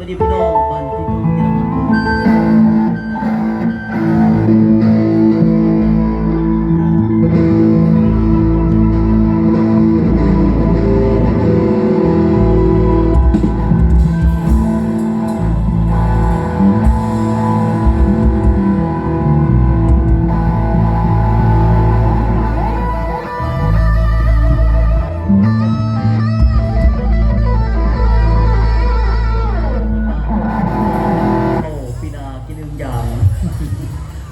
ดีพี่น้องบ้านพี่น้องที่เราปีนากินอึ่งอย่าง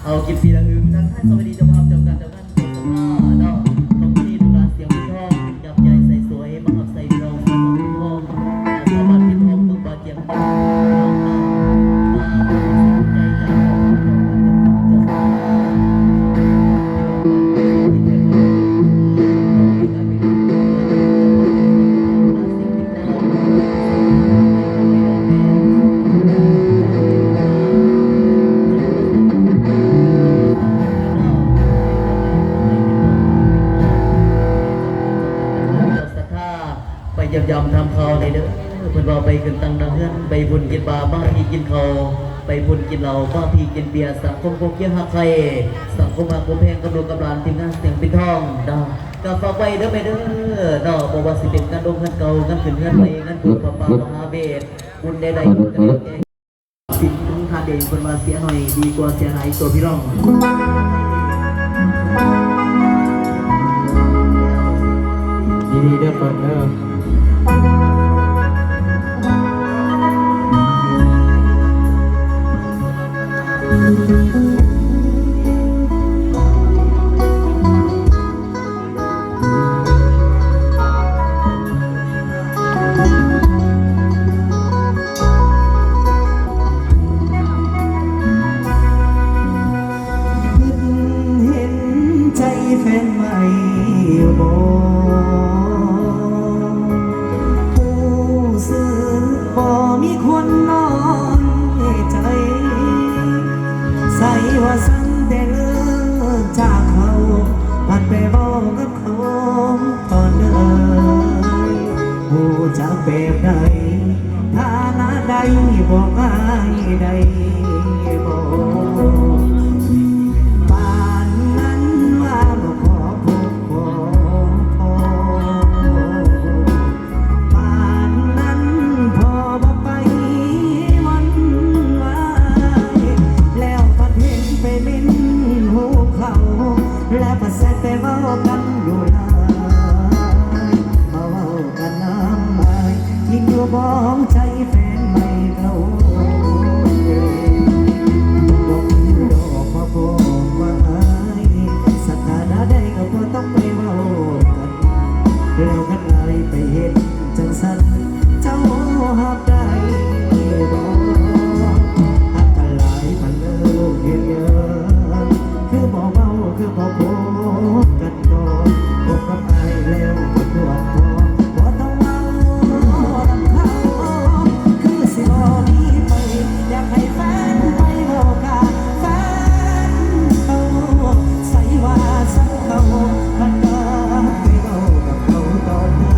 เอากินปีละอึ่งท่านสวัสดีเจ้าภาพเจ้าการเจ้าการเจ้าสภาเนาะต้องที่ดูแลเสียงพี่ทองยับใหญ่ใส่สวยบังคับใส่เราสมองพี่ทองสาบานพี่ทองต้องบาดเจ็บน้องมาใจใจไปยำทำเขาในเด้อเพิ่นว่าไปขึ้นตังดังเฮือนไปบุญกินบาบ้าพี่กินเขาไปบุญกินเหล้าบ้าพี่กินเบียร์สังคมโคเคียงหักใครสังคมหักโคแพงกำลังกำลานทีมงานเสียงปิดทองดาวก็ฝากไว้เด้อไปเด้อนอกบอกว่าสิเป็นกันดงกันเก่ากันขึ้นเฮือนไปกันบุญปะปามหาเบศบุญใดๆบุญใดๆสิ่งที่ทานเด่นเพิ่นว่าเสียหน่อยดีกว่าเสียหายตัวพี่น้องดีๆเด้อเปิดเด้อเห็นใจแฟนใหม่บ่ผู้ซื้อบ่มีคนน้อยใจใส่ว่าสันแต่เลิกจากเขาผัดไปบอกกับเขาตอนเดินผู้จะแบบใดฐานะใดบอกง่ายใดบอกป่านนั้นว่าบ่ขอพบขอพอป่านนั้นพอบ่ไปวันวายแล้วประเทศไปเล่นหูเขาและประเสริฐไปเว้ากันอยู่หลายมาเว้ากันน้ำอายยิ่งอยู่บ้องใจแฟนไม่เขาบอกดอกมาบอกว่าอายสถานะใดก็บ่ต้องไปเว้ากันแล้วกันอายไปเห็นจังสันเจ้าหับได้บ่หักกันหลายมันเลิกเห็นเยอะคือบ่เว้าคือบ่พูดกันก่อนพบกับอายแล้วก็ปวดพอบ่ต้องเว้าลำเขาคือสิบ่หนีไปอยากให้แฟนไปบอกกับแฟนเขาใส่ว่าสักเขามันก็ไปเว้ากับเขาตอนนั้น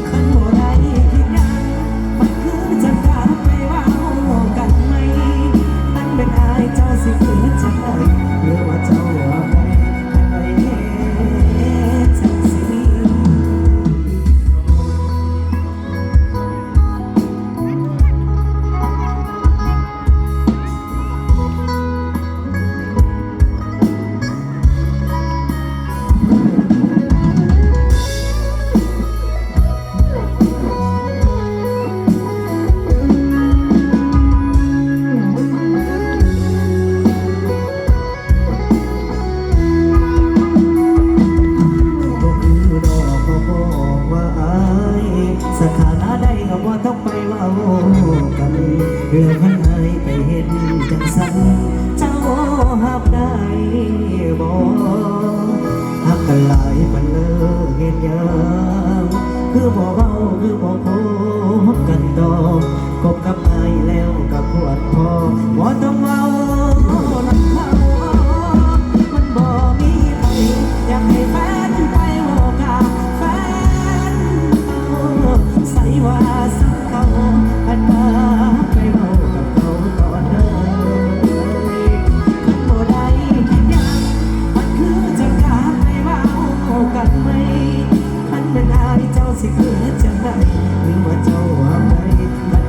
คันบ่ได้คิดหยังมันคือจะกลับไปเว้ากันไหมตั้งเป็นอายเจ้าสิเกิดใจหรือว่าเจ้าว่าไปให้ไปเฮ็ดจังสิบ่คือดอกบ่บอกว่าอายสถานะใดก็บ่ต้องไปเว้ากันเรื่องคันอายไปเห็นจังสันเจ้าหับได้บ่หักกันหลายมันเลิกเฮ็ดหยังคือบ่เว้าคือบ่พูดกันต่อคบกับอายแล้วก็ปวดพอบ่ต้องเว้านำเขามันบ่มีใครอยากให้แฟนไปบอกกับแฟนใส่ว่าสักเขา ขันมาไปเมากับเขาตอนเลยขันโบได้ยังมันคือจะกล้าไปเมากันไหมขันเป็นอายเจ้าสิเกิดจังไดหรือว่าเจ้าอะไรบัด